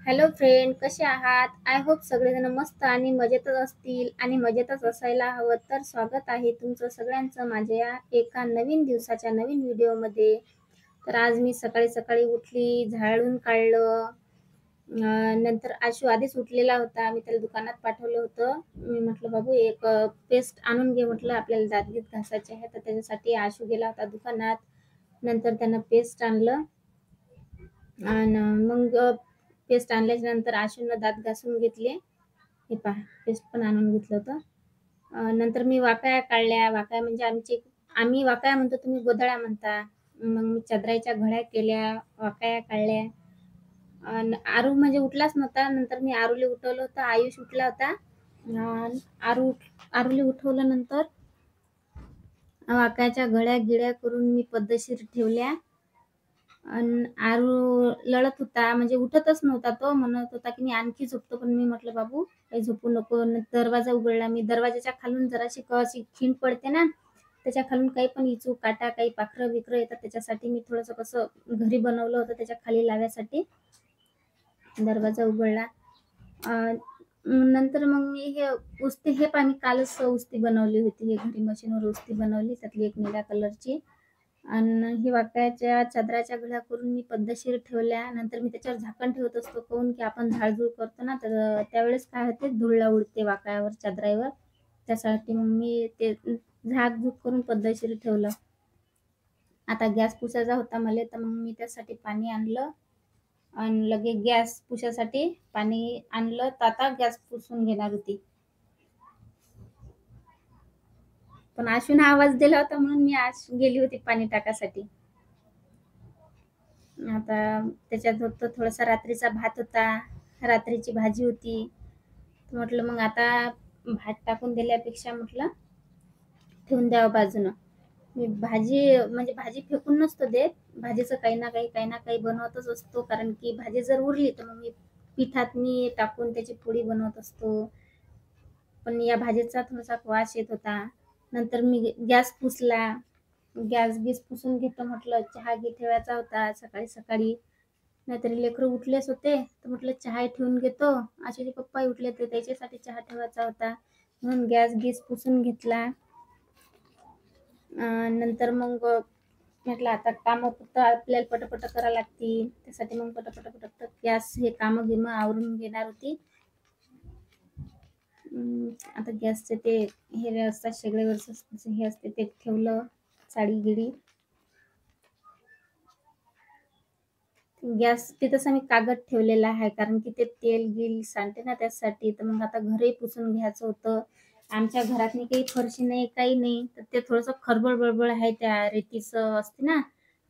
Hello friend, कसे आहात? I hope सगळेजण मस्त आणि मजेतच असतील आणि मजेतच असायला हवं. तर स्वागत आहे तुमचं सगळ्यांचं माझ्या एका नवीन दिवसाच्या नवीन व्हिडिओमध्ये. तर आज मी सकाळी सकाळी उठली, झाडून काढलं. नंतर आशू आधीच उठलेला होता. मी त्याला दुकानात पाठवलं होतं. मी म्हटलं बाबू एक पेस्ट आणून घे, म्हटलं आपल्याला दात घासायचे आहे. तर त्याच्यासाठी आशू गेला होता दुकानात. नंतर त्यानं पेस्ट आणलं आणि मग पेस्ट आणल्याच्या नंतर आशूनं दात घासून घेतले. हे पहा, पेस्ट पण आणून घेतलं होतं. नंतर मी वाकाया काढल्या. वाकाया म्हणजे आम्ही वाकाया म्हणतो, तुम्ही गोधड्या म्हणता. मग मी चदराईच्या घड्या केल्या, वाकाया काढल्या. आरू म्हणजे उठलाच नव्हता. नंतर मी आरूला उठवलं होतं. आयुष उठला होता. आरूला उठवलं. नंतर वाकायाच्या घड्या गिड्या करून मी पद्धतशीर ठेवल्या. आरू लढत होता, म्हणजे उठतच नव्हता. तो म्हणत होता की मी आणखी झोपतो, पण मी म्हटलं बाबू काही झोपू नको. दरवाजा उघडला मी. दरवाजाच्या खालून जराशी अशी खिंड पडते ना, त्याच्या खालून काही पण इचू काटा काही पाखरं बिखरं येतात, त्याच्यासाठी मी थोडंसं कसं घरी बनवलं होतं त्याच्या खाली लावायसाठी. दरवाजा उघडला. नंतर मग मी हे पाणी कालच उस्ती बनवली होती. हे घरी मशीनवर उस्ती बनवली, त्यातली एक निळ्या कलरची. आणि ही वाकायाच्या चादराच्या घड्या करून मी पद्धतशीर ठेवल्या. नंतर मी त्याच्यावर झाकण ठेवत असतो, काहून की आपण झाडझूड करतो ना, तर त्यावेळेस काय होते, धुळला उडते वाकायावर, चादरावर. त्यासाठी मग मी ते झाकझूक करून पद्धतशीर ठेवलं. आता गॅस पुसायचा होता मला, तर मग मी त्यासाठी पाणी आणलं आणि लगे गॅस पुसायसाठी पाणी आणलं. तर आता गॅस पुसून घेणार होती, पण आशून आवाज दिला होता म्हणून मी आज गेली होती पाणी टाकासाठी. आता त्याच्यात होतं थोडासा रात्रीचा भात होता, रात्रीची भाजी होती. म्हटलं मग आता भात टाकून दिल्यापेक्षा म्हटलं ठेवून द्यावं बाजूनं. मी भाजी फेकून नसतो देत. भाजीचं काही ना काही बनवतच असतो, कारण की भाजी जर उरली तर मग मी पिठात टाकून त्याची पोळी बनवत असतो. पण या भाजीचा थोडासा वास येत होता. नंतर मी गॅस पुसला. गॅस पुसून घेतो, म्हटलं चहा ठेवायचा होता सकाळी सकाळी. नाहीतरी लेकरं उठलेच होते, तर म्हटलं चहा ठेवून घेतो. आशूचे पप्पा उठले होते, त्याच्यासाठी चहा ठेवायचा होता म्हणून गॅस पुसून घेतला. नंतर मग म्हटलं आता कामं फक्त आपल्याला पटपट करावं लागतील, त्यासाठी मग पटपट गॅस हे कामं गिमं आवरून घेणार होती. आता गॅसचे ते हे असतात शेगडीवरचं हे असते ते ठेवलं, साडी गिडी. गॅस तिथंच मी कागद ठेवलेला आहे, कारण की ते तेल गिल सांडते ना, त्यासाठी. तर मग आता घरही पुसून घ्यायचं होतं. आमच्या घरात काही फरशी नाही, काही नाही. तर ते थोडंसं खरबड बडबड आहे, त्या रेतीचं असते ना,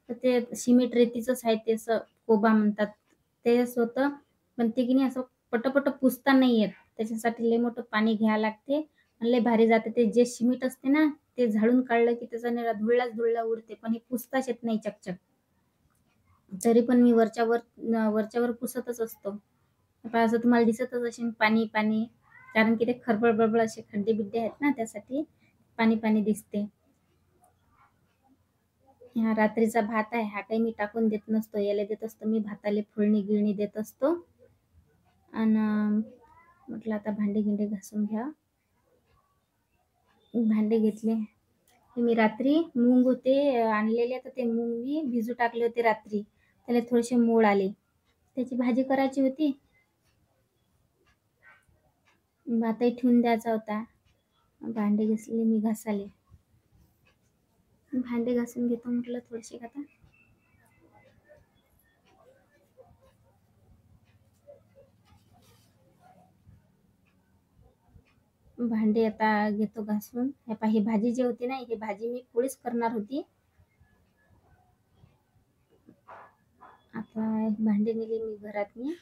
तर ते सिमेंट रेतीचंच आहे, ते असं कोबा म्हणतात तेच होतं. पण ते की नाही असं पटपट पुसता नाही येत, त्याच्यासाठी लय मोठं पाणी घ्यावं लागते आणि लय भारी जाते. ते जे सिमेंट असते ना, ते झाडून काढलं की त्याचा धुळला उडते, पण हे पुसताच येत नाही चकचक. तरी पण मी वरच्यावर पुसतच असतो. आता असं तुम्हाला दिसतच असेल पाणी पाणी, कारण की ते खरबड बडबड असे खड्डे बिड्डे आहेत ना, त्यासाठी पाणी पाणी दिसते. हा रात्रीचा भात आहे, हा काही मी टाकून देत नसतो, याला देत असतो मी भाताले फोडणी गिळणी देत असतो. आणि म्हटलं आता भांडे गिंडे घासून घ्या. भांडे घेतले. मी रात्री मूग होते आणलेले, तर ते मूग मी भिजू टाकले होते रात्री. त्याला थोडेसे मोड आले, त्याची भाजी करायची होती. भातही ठेवून द्यायचा होता. भांडे घासले मी घासाले. भांडे घासून घेतो म्हटलं थोडेसे आता. भांडे आता घेतो घासून. ही भाजी जी होती ना, ही भाजी मी पोळीच करणार होती. आता भांडे नेले मी घरात. मी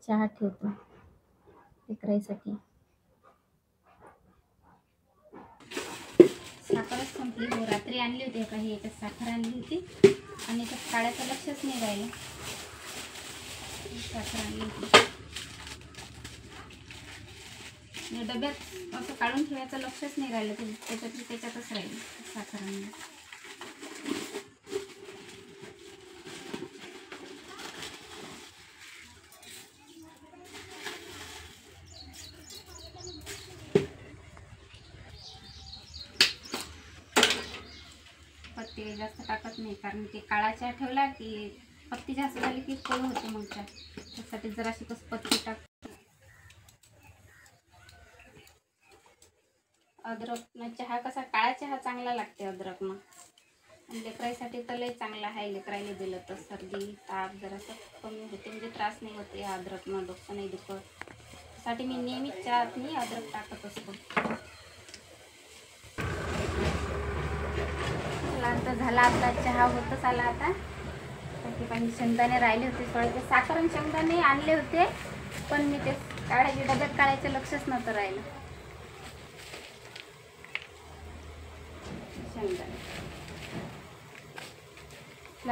चहा ठेवतो लेकराईसाठी. साखरच संपली हो, रात्री आणली होती. काही याच्यात साखर आणली होती आणि त्यात काढायचं लक्षच नाही राहिलं. साखर आणली होती डब्यात, असं काढून ठेवायचं लक्षच नाही राहिलं, त्याच्यातच राहिलं साखर आणली. जास्त टाकत नाही, कारण ते काळा चहा ठेवला की पत्ती जास्त झाली की कडू होते मग चहा. त्यासाठी जराशी कसं पत्ती टाक. अद्रकनं चहा कसा काळा चहा चांगला लागते अद्रकनं. आणि लेकराईसाठी तर लय चांगला आहे. लेकराईला दिलं तर सर्दी ताप जरासं कमी होते, म्हणजे त्रास नाही होते अद्रकनं, डोकं नाही दुखत. त्यासाठी मी नेहमी चहात मी अद्रक टाकत असतो. आता झाला आपला चहा होतच आला. आता बाकी पाणी शेंगदाणे राहिले होते थोडे, ते साखर आणि शेंगदाणे आणले होते, पण मी ते काढायचे डब्यात काढायचं लक्षच नव्हतं राहिलं. शेंगदाणे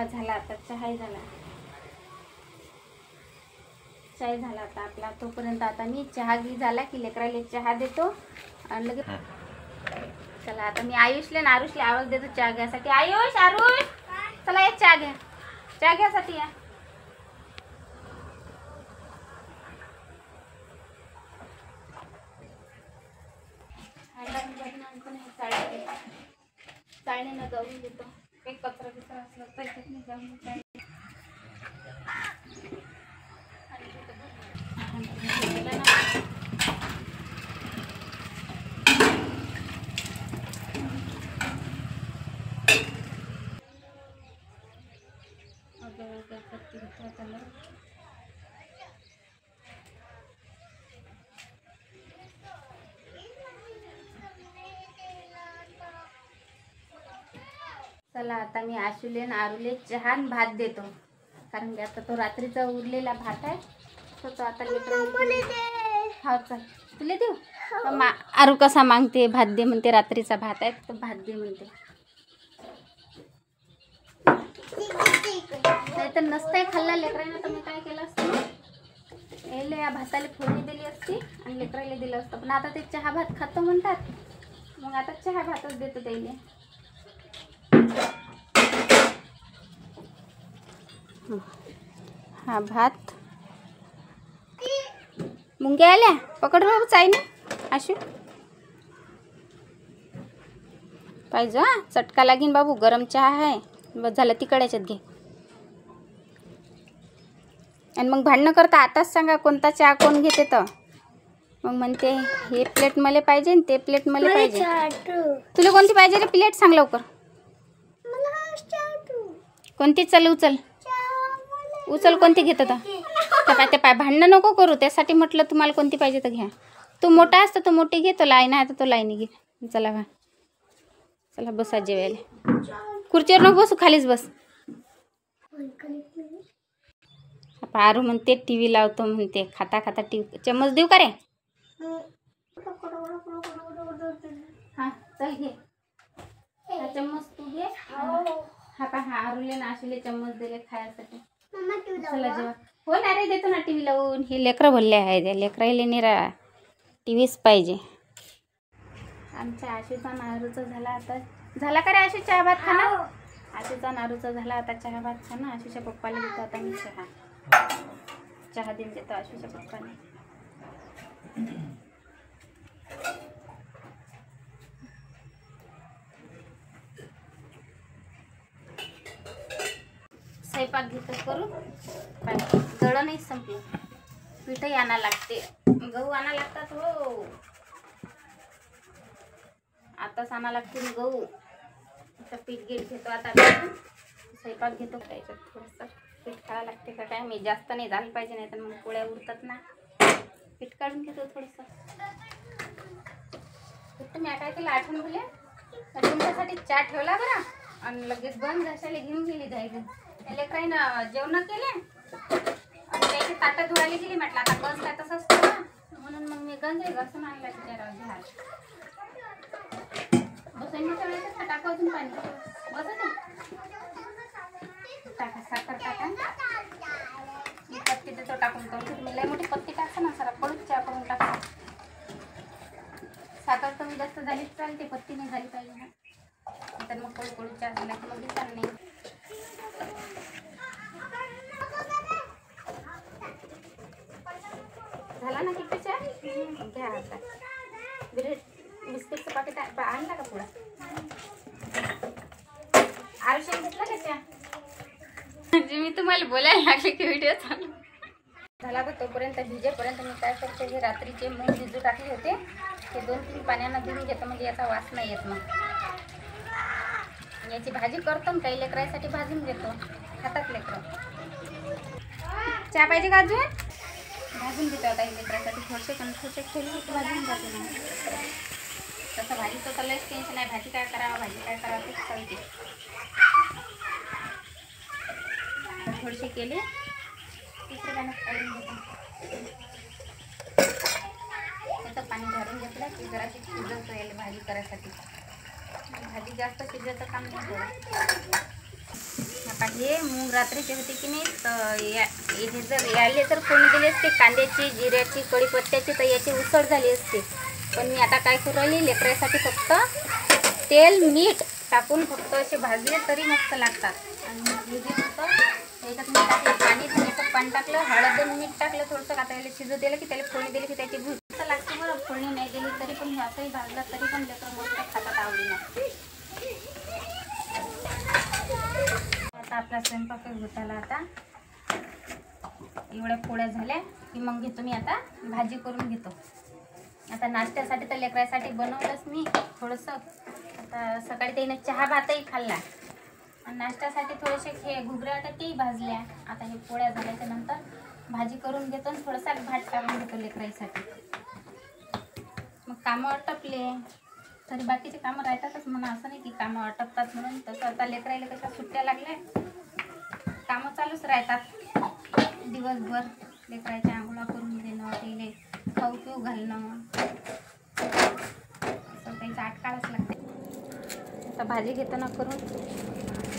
झाला आता, चहाही झाला. चाय झाला आता आपला. तोपर्यंत आता मी चहा घी झाला की लेकराला चहा देतो आणि लगेच. चला आता मी आयुषले आणि आरुषले आवाज देतो चहा घ्यासाठी. आयुष आरुष चला एक चहा घ्या, चहा घ्यासाठी या. चाळणीनं जाऊन देतो, काही कचरा बिचरा असला तर त्याच्यात जाऊन चाळणी. चला आता मी आशुले आणि आरूले चहा आणि भात देतो, कारण की आता तो रात्रीचा उरलेला भात आहे, तर तो आता हा चल तुला देऊ. आरू कसा मागते भात दे म्हणते, रात्रीचा भात आहे तो भात दे म्हणते. नाही तर नसताही खाल्ला लेकरांना तर मी काय केलं असतं, यायला या भाताला फोडणी दिली असती आणि लेकराला दिलं असतं. पण आता ते चहा भात खातो म्हणतात, मग आता चहा भातच देतो त्याला. हा भात मुंग्या आल्या, पकड बाबू चायने. आशू पाहिजे हा, चटका लागीन बाबू, गरम चहा आहे. बस झालं, तिकड्याच्यात घे. आणि मग भांडणं करता आताच सांगा कोणता चहा कोण घेते, तर मग म्हणते हे प्लेट मला पाहिजे आणि ते प्लेट मला पाहिजे. तुला कोणती पाहिजे रे प्लेट, सांग लवकर. कोणती? चल उचल उचल, कोणती घेत होता ते पाय. भांडणं नको करू, त्यासाठी म्हटलं तुम्हाला कोणती पाहिजे तर घ्या. तू मोठा असतं तो मोठी घे, तो लाईन आहे तर तो लाईनी घे. चला बा, चला बसा जेवायला. खुर्चीवर नको बसू, खालीच बस. आरू म्हणते टी व्ही लावतो म्हणते, खाता खाता टी व्ही. चम्मच देऊ का रे? हा चल घे, हा चम्मच तू घे. हा पा, हा आरूले ना आशूले चम्मच दिले खायसाठी. चला जेवा. हो ना रे, देतो ना टी व्ही लावून. हे लेकरं भरले आहे, त्या लेकराईले निरा टी व्हीच पाहिजे. आमच्या आशूचा नारूचा झाला आता. झाला का रे आशू चहा भात खाना? आशूचा नारूचा झाला आता चहा भात खाना. आशूच्या पप्पाला देतो आता मी चहा देऊन देतो आशूच्या पप्पाने. स्वयंपाक घेतो करू. दळण नाही संपलं, पीठही आणा लागते, गहू आणा लागतात. हो आताच आणा लागतील गहू. आता पीठ घेत घेतो, आता स्वयंपाक घेतो. त्याच्यात थोडंसं पीठ खायला लागते का काय मी, जास्त नाही झालं पाहिजे, नाही तर मग पोळ्या उरतात ना. पीठ काढून घेतो थोडंसं. मी काय केलं आठवण बोले, तुमच्यासाठी चहा ठेवला बरं, आणि लगेच बंद घासायला घेऊन गेली जायचं. त्याला काही ना जेवण केले आणि त्याची ताटं धुवायला गेली. म्हटलं आता बस काय तसंच ना, म्हणून मग मी गंजे घासून आणला तिच्या घ्या. बसून मी सगळ्याचं टाका अजून पाणी बस ना, टाका साखर टाका. मी पत्ती देतो टाकून, तुम्ही लय मोठी पत्ती टाकसा ना, सरा पडूच चहा करून टाका. साखर कमी जास्त झालीच चालते, पत्ती नाही झाली पाहिजे ना, तर मग पळू पळू चहा झाला की मग दिसाल नाही. झाला ना किती चहा घ्या. आता ब्रेड बिस्किटचं पाकिट आणला का पुढं? आरुषाने घेतला त्याच्या म्हणजे मी तुम्हाला बोलायला लागले की व्हिडिओ चालू झाला. तर तोपर्यंत भिजेपर्यंत मी काय करते, हे रात्रीचे मूग भिजू टाकले होते ते 2-3 पाण्यानं धुवून घेतो, म्हणजे याचा वास नाही येत. मग याची भाजी करतो आणि काही लेकरासाठी भाजून घेतो, खातात लेकरं. चहा पाहिजे का अजून? भाजून घेतो आता लेकरासाठी थोडेसे ठेवले की भाजून जाते. मग तसं भाजीचं तर लयच टेन्शन आहे, भाजी काय करावं ते कळते. थोडेसे केले तिसरे पाणी काढून घेतो, त्याचं पाणी घालून घेतलं की जराशी शिजवतो यायला भाजी करायसाठी. भाजी जास्त शिजायचं काम नाही करत. आता हे मूग रात्रीचे होते की नाही, तर हे जर यायले जर फोडणी दिली असते कांद्याची, जिऱ्याची, कढीपत्त्याची, तर याची उसळ झाली असते. पण मी आता काय करू राहिली, लेकरासाठी फक्त तेल मीठ टाकून फक्त असे भाजले तरी मस्त लागतात. आणि हे जे फक्त याच्यात मी टाकलं पाणी, याच्यात पाणी टाकलं, हळद आणि मीठ टाकलं थोडंसं. आता याला शिजू दिलं की त्याला फोडणी दिली की त्याची भूक लागते. बरं फोडणी नाही दिली तरी पण हे असंही भाजलं तरी पण लेकरं मस्त खातात आवडीनं. आता आपला स्वयंपाक होताला. आता एवढ्या पोळ्या झाल्या की मग घेतो मी आता भाजी करून घेतो. आता नाश्त्यासाठी तर लेकरासाठी बनवलंच मी थोडंसं. आता सकाळी त्याने चहा भातही खाल्ला आणि नाश्त्यासाठी थोडेसे घुगऱ्या होत्या तेही भाजल्या. आता हे पोळ्या झाल्याच्या नंतर भाजी करून घेतो आणि थोडासा भात टाकून घेतो लेकरासाठी. मग कामं आटपले तरी बाकीचे कामं राहतातच म्हणा, असं नाही की कामं आटपतात म्हणून. तसं आता लेकरायला कशा सुट्ट्या लागल्या, कामं चालूच राहतात दिवसभर. लेकराच्या आंघोळा करून देणं, तिले खाऊ पिऊ घालणं, असं त्याचं आटकाळच लागते. आता भाजी घेताना करून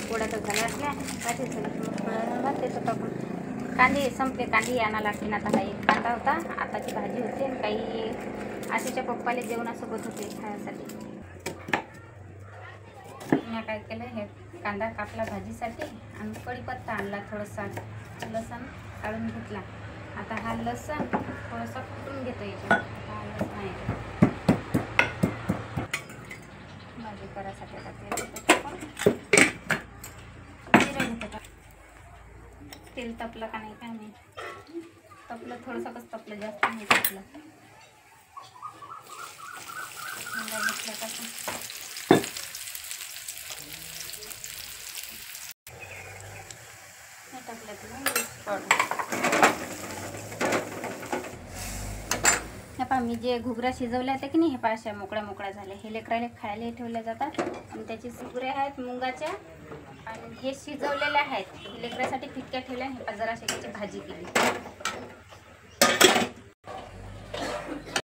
पोळ्या तर झाल्या असल्या, भाजी झाली की मग थोडं भात देतो टाकून. कांदे संपले, कांदे आणा लागतील. आता हा एक कांदा होता, आताची भाजी होते आणि काही आशीच्या पप्पाला जेवणासोबत होते खाण्यासाठी. मी काय केलं, हे कांदा कापला भाजीसाठी आणि कढीपत्ता आणला, थोडासा लसण काढून घेतला. आता हा लसण थोडासा कुटून घेतो याच्यात. हा लसण आहे भाजी करायसाठी. आता तेल तपलं का नाही काय नाही, तपलं थोडंसं, कसं तपलं जास्त नाही तपलं. मी जे घुगऱ्या शिजवल्या होत्या की नाही, हे पाशा मोकळ्या झाल्या. हे लेकराला खायला ठेवल्या जातात आणि त्याचे घुगऱ्या आहेत मुंगाच्या आणि हे शिजवलेल्या आहेत. हे लेकरासाठी फिक्क्या ठेवल्या. हे जराशी त्याची भाजी केली.